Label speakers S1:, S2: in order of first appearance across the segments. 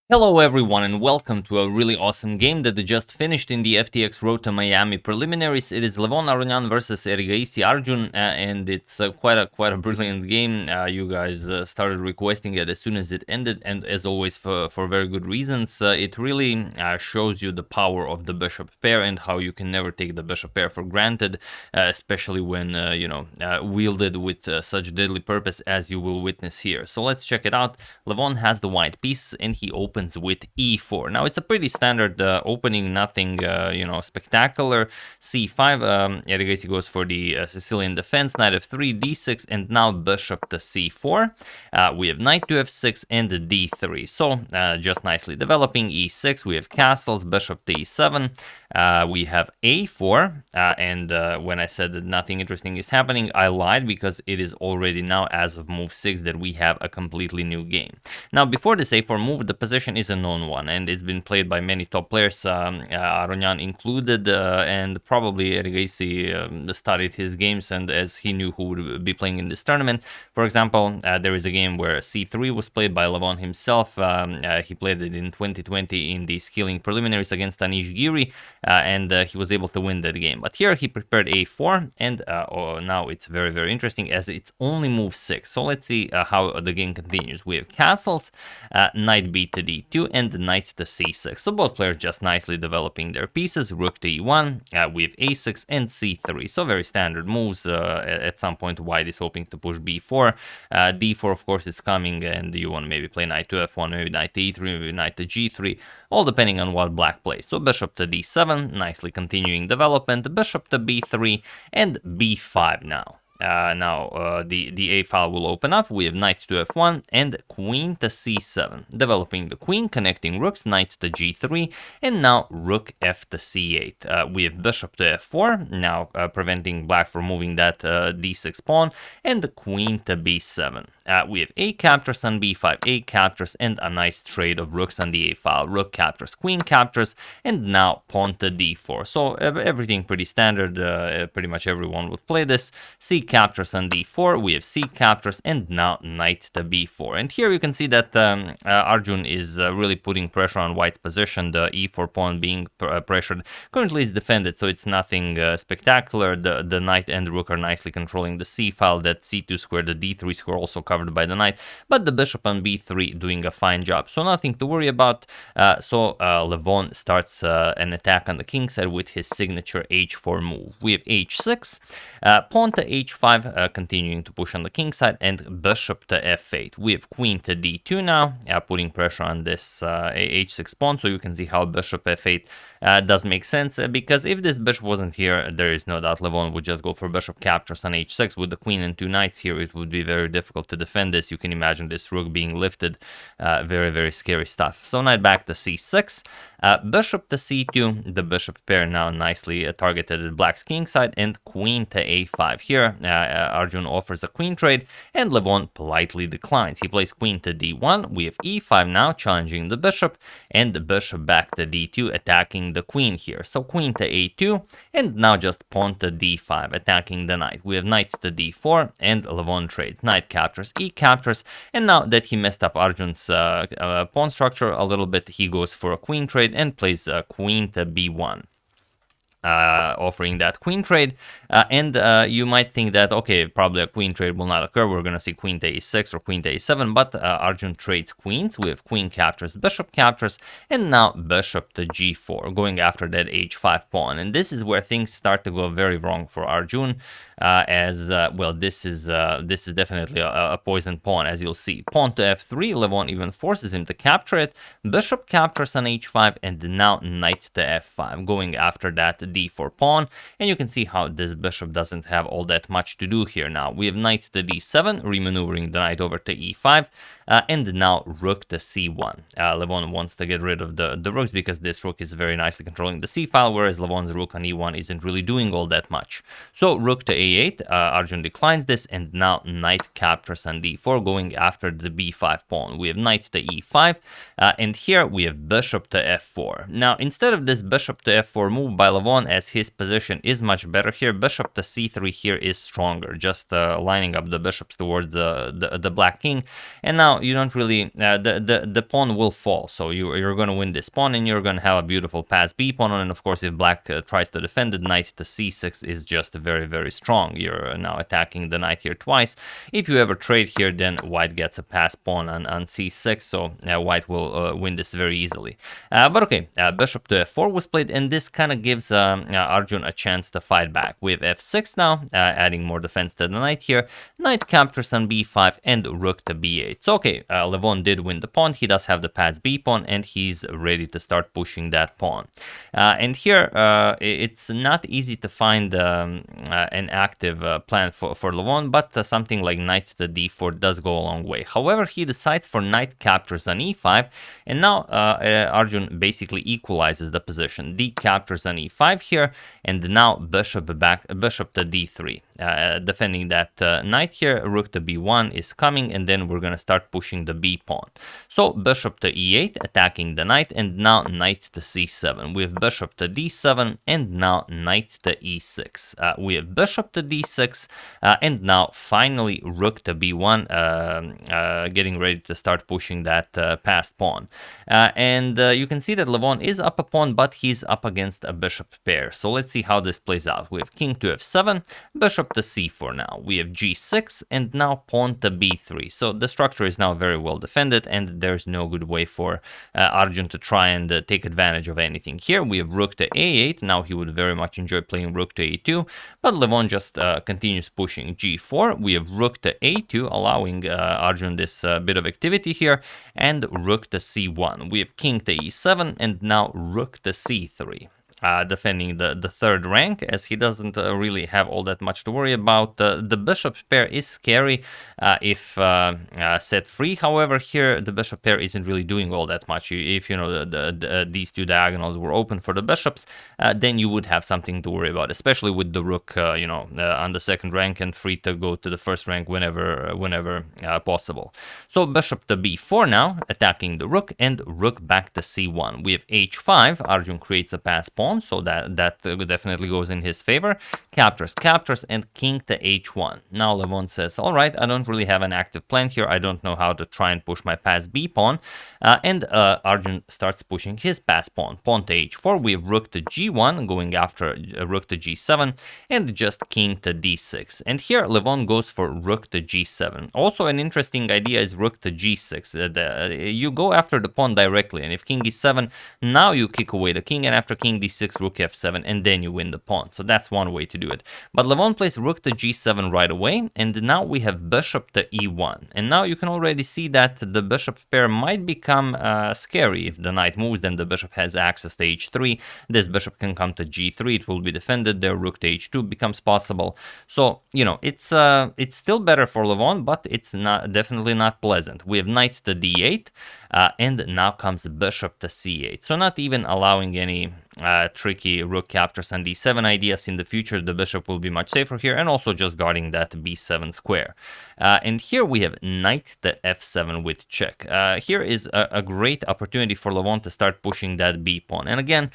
S1: Hello everyone and welcome to a really awesome game that just finished in the FTX Road to Miami preliminaries. It is Levon Aronian versus Erigaisi Arjun and it's quite a brilliant game. You guys started requesting it as soon as it ended, and as always for very good reasons. It really shows you the power of the bishop pair and how you can never take the bishop pair for granted, especially when wielded with such deadly purpose as you will witness here. So let's check it out. Levon has the white piece and he opens with e4. Now it's a pretty standard opening, nothing spectacular. c5, Erigaisi goes for the Sicilian defense, knight f3, d6, and now bishop to c4. We have knight to f6 and d3. So just nicely developing. e6, we have castles, bishop to e7. We have a4, and when I said that nothing interesting is happening, I lied, because it is already now, as of move 6, that we have a completely new game. Now before this a4 move, the position is a known one, and it's been played by many top players, Aronian included, and probably Erigaisi studied his games, and as he knew who would be playing in this tournament. For example, there is a game where c3 was played by Levon himself. He played it in 2020 in the skilling preliminaries against Anish Giri, and he was able to win that game. But here he prepared a4, and now it's very interesting, as it's only move 6. So let's see how the game continues. We have castles, knight b to d2, and knight to c6. So both players just nicely developing their pieces. Rook to e1, we have a6 and c3. So very standard moves. At some point white is hoping to push b4. d4 of course is coming, and you want to maybe play knight to f1, maybe knight to e3, maybe knight to g3, all depending on what black plays. So bishop to d7, nicely continuing development, bishop to b3, and b5 now. The a file will open up. We have knight to f1 and queen to c7, developing the queen, connecting rooks, knight to g3, and now rook f to c8. We have bishop to f4, now preventing black from moving that d6 pawn, and the queen to b7. We have a captures on b5, a captures, and a nice trade of rooks on the a file. Rook captures, queen captures, and now pawn to d4. So everything pretty standard. Pretty much everyone would play this. C captures on d4, we have c captures, and now knight to b4. And here you can see that Arjun is really putting pressure on white's position, the e4 pawn being pressured. Currently it's defended, so it's nothing spectacular. The knight and rook are nicely controlling the c file, that c2 square, the d3 square also covered by the knight, but the bishop on b3 doing a fine job, so nothing to worry about. Levon starts an attack on the king side with his signature h4 move. We have h6, pawn to h5, continuing to push on the king side, and bishop to f8. We have queen to d2 now, putting pressure on this h6 pawn, so you can see how bishop f8 does make sense, because if this bishop wasn't here, there is no doubt Levon would just go for bishop captures on h6. With the queen and two knights here, it would be very difficult to defend this. You can imagine this rook being lifted. Very scary stuff. So knight back to c6, bishop to c2, the bishop pair now nicely targeted at black's king side, and queen to a5. Here Arjun offers a queen trade, and Levon politely declines. He plays queen to d1, we have e5 now, challenging the bishop, and the bishop back to d2, attacking the queen here. So queen to a2, and now just pawn to d5, attacking the knight. We have knight to d4, and Levon trades. Knight captures, e captures, and now that he messed up Arjun's pawn structure a little bit, he goes for a queen trade and plays queen to b1. Offering that queen trade, and you might think that, okay, probably a queen trade will not occur, we're gonna see queen to a6 or queen to a7, but Arjun trades queens. We have queen captures, bishop captures, and now bishop to g4, going after that h5 pawn. And this is where things start to go very wrong for Arjun, well, this is definitely a poisoned pawn, as you'll see. Pawn to f3, Levon even forces him to capture it, bishop captures on h5, and now knight to f5, going after that d4 pawn. And you can see how this bishop doesn't have all that much to do here. Now we have knight to d7, remaneuvering the knight over to e5, and now rook to c1. Levon wants to get rid of the rooks, because this rook is very nicely controlling the c file, whereas Levon's rook on e1 isn't really doing all that much. So rook to a8, Arjun declines this, and now knight captures on d4, going after the b5 pawn. We have knight to e5, and here we have bishop to f4. Now instead of this bishop to f4 move by Levon, Levon, as his position is much better here. Bishop to c3 here is stronger, just lining up the bishops towards the black king. And now you don't really, the pawn will fall, so you're going to win this pawn, and you're going to have a beautiful pass b pawn. And of course, if black tries to defend it, knight to c6 is just very, very strong. You're now attacking the knight here twice. If you ever trade here, then white gets a pass pawn on c6, so white will win this very easily. But okay, bishop to f4 was played, and this kind of gives Arjun a chance to fight back. We have f6 now, adding more defense to the knight here. Knight captures on b5 and rook to b8. So okay, Levon did win the pawn. He does have the pass b pawn, and he's ready to start pushing that pawn. And here, it's not easy to find an active plan for Levon, but something like knight to d4 does go a long way. However, he decides for knight captures on e5, and now Arjun basically equalizes the position. D captures on e5 here, and now bishop to d3. Defending that knight here. Rook to b1 is coming, and then we're going to start pushing the b pawn. So bishop to e8, attacking the knight, and now knight to c7. We have bishop to d7, and now knight to e6. We have bishop to d6, and now finally rook to b1, getting ready to start pushing that passed pawn. And you can see that Levon is up a pawn, but he's up against a bishop pair. So let's see how this plays out. We have king to f7, bishop to c4 now. We have g6, and now pawn to b3. So the structure is now very well defended, and there's no good way for Arjun to try and take advantage of anything. Here we have rook to a8. Now he would very much enjoy playing rook to a2, but Levon just continues pushing g4. We have rook to a2, allowing Arjun this bit of activity here, and rook to c1. We have king to e7, and now rook to c3. Defending the third rank, as he doesn't really have all that much to worry about. The bishop pair is scary if set free. However, here the bishop pair isn't really doing all that much. If you know these two diagonals were open for the bishops, then you would have something to worry about, especially with the rook, on the second rank and free to go to the first rank whenever possible. So bishop to b4 now, attacking the rook, and rook back to c1. We have h5. Arjun creates a pass pawn, so that definitely goes in his favor. Captures, and king to h1. Now Levon says, all right, I don't really have an active plan here. I don't know how to try and push my pass b pawn. And Arjun starts pushing his pass pawn. Pawn to h4. We have rook to g1, going after rook to g7, and just king to d6. And here Levon goes for rook to g7. Also, an interesting idea is rook to g6. You go after the pawn directly, and if king e7, now you kick away the king, and after king d6, rook f7, and then you win the pawn. So that's one way to do it. But Levon plays rook to g7 right away, and now we have bishop to e1. And now you can already see that the bishop pair might become scary. If the knight moves, then the bishop has access to h3. This bishop can come to g3. It will be defended. There, rook to h2 becomes possible. So, it's still better for Levon, but it's definitely not pleasant. We have knight to d8, and now comes bishop to c8. So not even allowing any tricky rook captures on d7 ideas in the future. The bishop will be much safer here, and also just guarding that b7 square. And here we have knight to f7 with check. Here is a great opportunity for Levon to start pushing that b pawn. And again,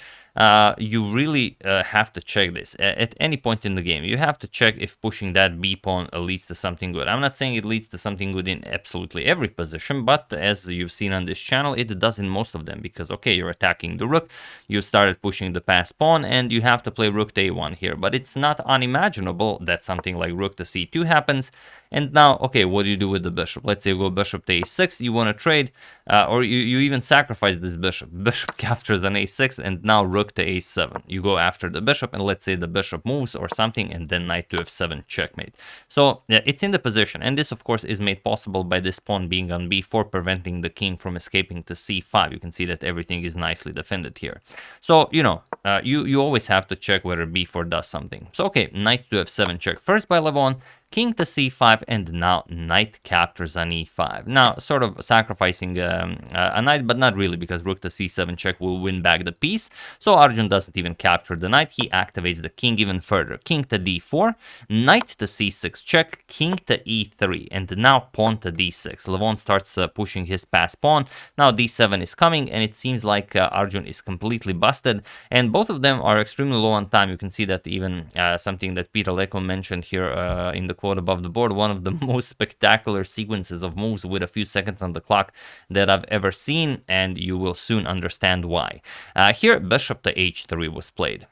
S1: you really have to check this at any point in the game. You have to check if pushing that b pawn leads to something good. I'm not saying it leads to something good in absolutely every position, but as you've seen on this channel, it does in most of them, because okay, you're attacking the rook, you started pushing the pass pawn, and you have to play rook to a1 here. But it's not unimaginable that something like rook to c2 happens. And now, okay, what do you do with the bishop? Let's say you go bishop to a6, you want to trade, or you even sacrifice this bishop. Bishop captures on a6, and now rook to a7. You go after the bishop, and let's say the bishop moves or something, and then knight to f7, checkmate. So yeah, it's in the position, and this of course is made possible by this pawn being on b4, preventing the king from escaping to c5. You can see that everything is nicely defended here. So, you always have to check whether b4 does something. So okay, knight to f7 check first by Levon, king to c5, and now knight captures on e5. Now, sort of sacrificing a knight, but not really, because rook to c7 check will win back the piece. So Arjun doesn't even capture the knight, he activates the king even further. King to d4, knight to c6 check, king to e3, and now pawn to d6. Levon starts pushing his passed pawn. Now d7 is coming, and it seems like Arjun is completely busted, and both of them are extremely low on time. You can see that even something that Peter Leko mentioned here in the quote above the board, one of the most spectacular sequences of moves with a few seconds on the clock that I've ever seen, and you will soon understand why. Here, bishop to h3 was played.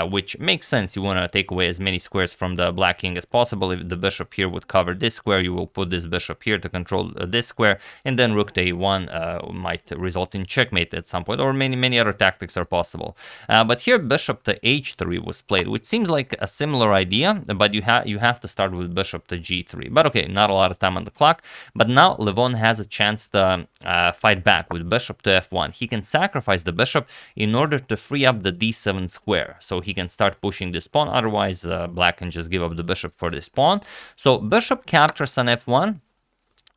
S1: Which makes sense. You want to take away as many squares from the black king as possible. If the bishop here would cover this square, you will put this bishop here to control this square, and then rook to a1 might result in checkmate at some point, or many other tactics are possible. But here bishop to h3 was played, which seems like a similar idea, but you have to start with bishop to g3. But okay, not a lot of time on the clock. But now Levon has a chance to fight back with bishop to f1. He can sacrifice the bishop in order to free up the d7 square, so he can start pushing this pawn. Otherwise, black can just give up the bishop for this pawn. So bishop captures on f1.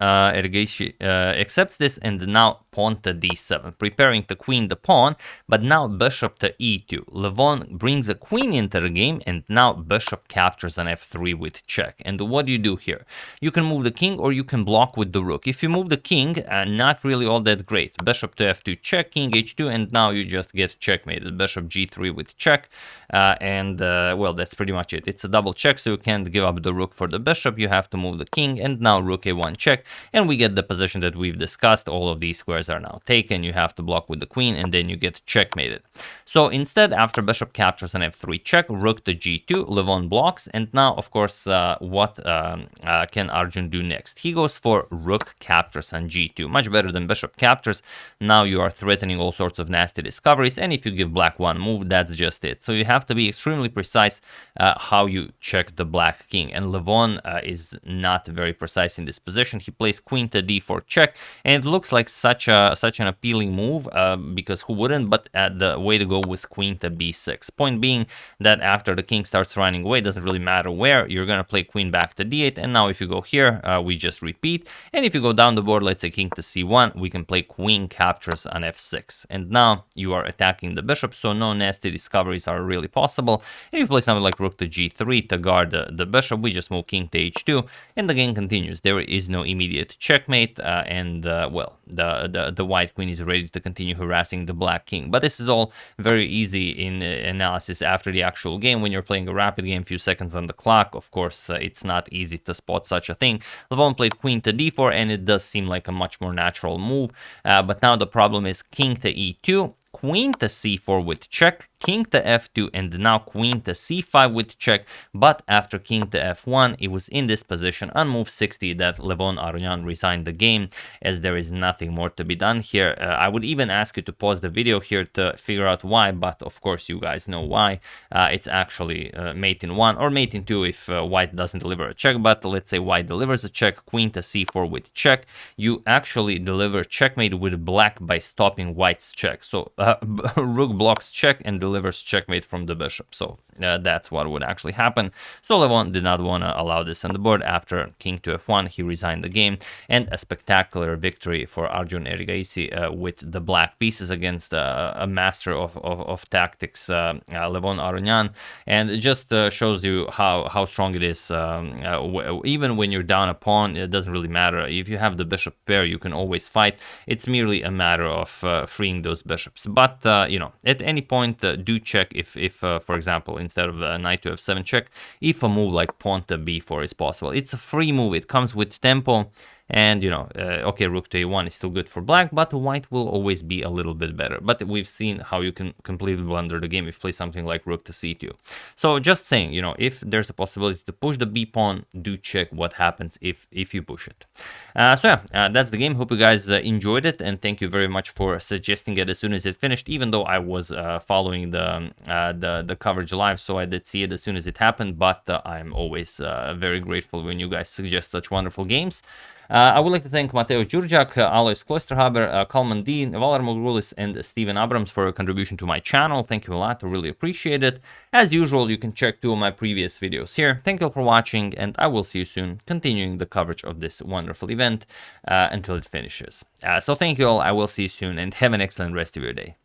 S1: Erigaisi accepts this, and now pawn to d7, preparing to queen the pawn, but now bishop to e2. Levon brings a queen into the game, and now bishop captures on f3 with check. And what do you do here? You can move the king, or you can block with the rook. If you move the king, not really all that great. Bishop to f2 check, king h2, and now you just get checkmated. Bishop g3 with check, well, that's pretty much it. It's a double check, so you can't give up the rook for the bishop. You have to move the king, and now rook a1 check, and we get the position that we've discussed. All of these squares are now taken. You have to block with the queen, and then you get checkmated. So instead, after bishop captures on f3 check, rook to g2, Levon blocks, and now, of course, what can Arjun do next? He goes for rook captures on g2. Much better than bishop captures. Now you are threatening all sorts of nasty discoveries, and if you give black one move, that's just it. So you have to be extremely precise how you check the black king, and Levon is not very precise in this position. He plays queen to d4 check, and it looks like such an appealing move, because who wouldn't? But the way to go was queen to b6. Point being that after the king starts running away, it doesn't really matter where, you're gonna play queen back to d8, and now if you go here, we just repeat. And if you go down the board, let's say king to c1, we can play queen captures on f6, and now you are attacking the bishop, so no nasty discoveries are really possible. And if you play something like rook to g3 to guard the bishop, we just move king to h2, and the game continues. There is no immediate checkmate, well, the white queen is ready to continue harassing the black king. But this is all very easy in analysis after the actual game. When you're playing a rapid game, few seconds on the clock, of course, it's not easy to spot such a thing. Levon played queen to d4, and it does seem like a much more natural move. But now the problem is king to e2, queen to c4 with check, king to f2, and now queen to c5 with check. But after king to f1, it was in this position on move 60 that Levon Aronian resigned the game, as there is nothing more to be done here. I would even ask you to pause the video here to figure out why, but of course you guys know why. It's actually mate in 1 or mate in 2 if white doesn't deliver a check. But let's say white delivers a check, queen to c4 with check. You actually deliver checkmate with black by stopping white's check. So rook blocks check and delivers checkmate from the bishop. So that's what would actually happen. So Levon did not want to allow this on the board. After king to f1, he resigned the game, and a spectacular victory for Arjun Erigaisi with the black pieces against a master of tactics, Levon Aronian. And it just shows you how strong it is. Even when you're down a pawn, it doesn't really matter. If you have the bishop pair, you can always fight. It's merely a matter of freeing those bishops. But you know, at any point, do check if for example, instead of knight to f7 check, if a move like pawn to b4 is possible. It's a free move. It comes with tempo. And, you know, okay, rook to a1 is still good for black, but white will always be a little bit better. But we've seen how you can completely blunder the game if you play something like rook to c2. So just saying, you know, if there's a possibility to push the b pawn, do check what happens if you push it. So yeah, that's the game. Hope you guys enjoyed it, and thank you very much for suggesting it as soon as it finished, even though I was following the coverage live, so I did see it as soon as it happened. But I'm always very grateful when you guys suggest such wonderful games. I would like to thank Mateo Jurjak, Alois Klosterhaber, Kalman D, Valar Mogrulis, and Steven Abrams for your contribution to my channel. Thank you a lot, I really appreciate it. As usual, you can check 2 of my previous videos here. Thank you all for watching, and I will see you soon, continuing the coverage of this wonderful event until it finishes. So thank you all, I will see you soon, and have an excellent rest of your day.